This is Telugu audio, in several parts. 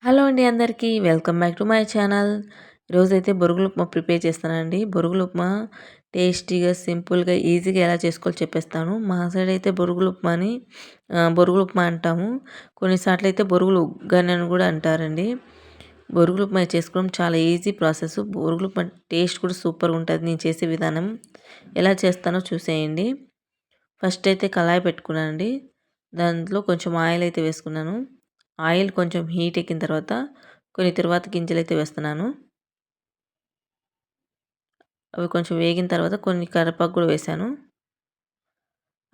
హలో అండి అందరికీ welcome back to my channel. ఈరోజైతే బొరుగులు ఉప్మా ప్రిపేర్ చేస్తానండి. బొరుగులు ఉప్మా టేస్టీగా, సింపుల్గా, ఈజీగా ఎలా చేసుకోవాలో చెప్పేస్తాను. మా సైడ్ అయితే బొరుగులు ఉప్మా అంటాము. కొన్నిసార్లు అయితే బొరుగులు ఉగ్గని అని కూడా అంటారండి. బొరుగులు ఉప్మా చేసుకోవడం చాలా ఈజీ ప్రాసెస్. బొరుగులు ఉప్మా టేస్ట్ కూడా సూపర్గా ఉంటుంది. నేను చేసే విధానం ఎలా చేస్తానో చూసేయండి. ఫస్ట్ అయితే కళాయి పెట్టుకున్నానండి. దాంట్లో కొంచెం ఆయిల్ అయితే వేసుకున్నాను. ఆయిల్ కొంచెం హీట్ ఎక్కిన తర్వాత కొన్ని తిరువాత గింజలైతే వేస్తున్నాను. అవి కొంచెం వేగిన తర్వాత కొన్ని కరివేపాకు కూడా వేశాను.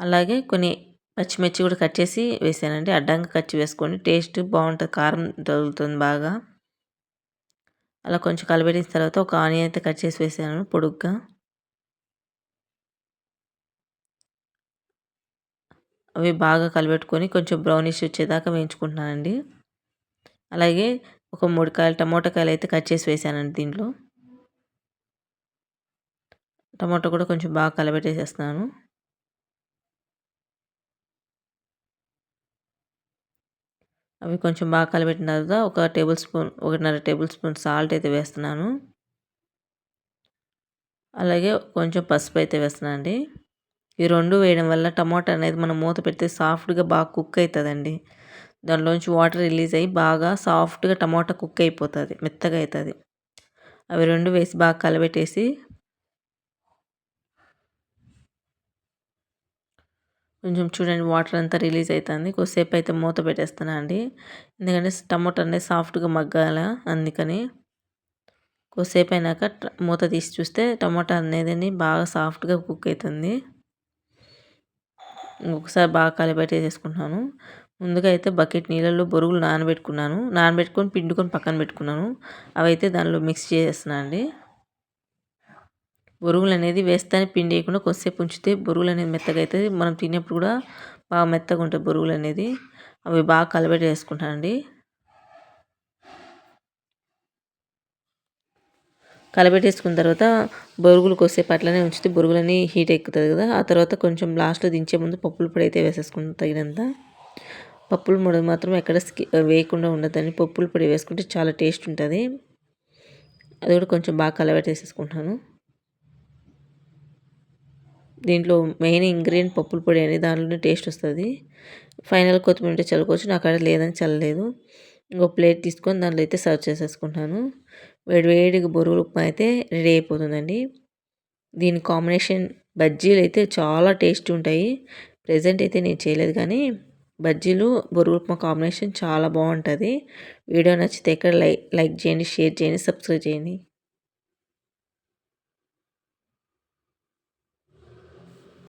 అలాగే కొన్ని పచ్చిమిర్చి కూడా కట్ చేసి వేసానండి. అడ్డంగా కట్ వేసుకొని టేస్ట్ బాగుంటుంది, కారం తగులుతుంది బాగా. అలా కొంచెం కలిపెట్టిన తర్వాత ఒక ఆనియన్ అయితే కట్ చేసి వేసాను పొడుగ్గా. అవి బాగా కలిపెట్టుకొని కొంచెం బ్రౌనిష్ వచ్చేదాకా వేయించుకుంటున్నానండి. అలాగే ఒక 3 టమోటా కాయలు అయితే కట్ చేసి వేసానండి దీంట్లో. టమాటో కూడా కొంచెం బాగా కలబెట్టేసేస్తున్నాను. అవి కొంచెం బాగా కలబెట్టిన తర్వాత 1.5 టేబుల్ స్పూన్ సాల్ట్ అయితే వేస్తున్నాను. అలాగే కొంచెం పసుపు అయితే వేస్తున్నాను అండి. ఈ రెండు వేయడం వల్ల టమాటా అనేది మనం మూత పెడితే సాఫ్ట్గా బాగా కుక్ అవుతుందండి. దాంట్లోంచి వాటర్ రిలీజ్ అయ్యి బాగా సాఫ్ట్గా టమాటా కుక్ అయిపోతుంది, మెత్తగా అవుతుంది. అవి రెండు వేసి బాగా కలబెట్టేసి కొంచెం చూడండి వాటర్ అంతా రిలీజ్ అవుతుంది. కొద్దిసేపు అయితే మూత పెట్టేస్తున్నా అండి. ఎందుకంటే టమాటా అనేది సాఫ్ట్గా మగ్గాల, అందుకని. కొద్దిసేపు అయినాక మూత తీసి చూస్తే టమాటా అనేది బాగా సాఫ్ట్గా కుక్ అవుతుంది. ఇంకొకసారి బాగా కలిపెట్టేసుకుంటున్నాను. ముందుగా అయితే బకెట్ నీళ్ళల్లో బొరుగులు నానబెట్టుకొని పిండుకొని పక్కన పెట్టుకున్నాను. అవి అయితే దానిలో మిక్స్ చేసేస్తున్నాను అండి. బొరుగులు అనేది వేస్తేనే పిండి వేయకుండా కొద్దిసేపు ఉంచితే బొరుగులు అనేది మెత్తగా అవుతుంది. మనం తినేప్పుడు కూడా బాగా మెత్తగా ఉంటాయి బొరుగులు అనేది. అవి బాగా కలబెట్టేసుకుంటానండి. కలబెట్టేసుకున్న తర్వాత బొరుగులు కొద్దిసేపు అట్లనే ఉంచితే బొరుగులని హీట్ ఎక్కుతుంది కదా. ఆ తర్వాత కొంచెం లాస్ట్లో దించే ముందు పప్పుల పొడి అయితే వేసేసుకుంటాం తగినంత. పప్పుల పొడి మాత్రం ఎక్కడ వేయకుండా ఉండదని పప్పుల పొడి వేసుకుంటే చాలా టేస్ట్ ఉంటుంది. అది కూడా కొంచెం బాగా కలబెట్టేసేసుకుంటాను. దీంట్లో మెయిన్ ఇంగ్రీడియంట్ పప్పుల పొడి అనేది, దాంట్లోనే టేస్ట్ వస్తుంది. ఫైనల్ కొత్తిమీర ఉంటే చల్లుకోవచ్చు. నాకు అక్కడ లేదని చల్లలేదు. ఇంకో ప్లేట్ తీసుకొని దాంట్లో అయితే సర్వ్ చేసేసుకుంటాను. వేడిగా బొరుగులు ఉప్మా అయితే రెడీ అయిపోతుందండి. దీని కాంబినేషన్ బజ్జీలు అయితే చాలా టేస్ట్ ఉంటాయి. ప్రెజెంట్ అయితే నేను చేయలేదు, కానీ బజ్జీలు బొరుగులు ఉప్మా కాంబినేషన్ చాలా బాగుంటుంది. వీడియో నచ్చితే లైక్ చేయండి, షేర్ చేయండి, సబ్స్క్రైబ్ చేయండి.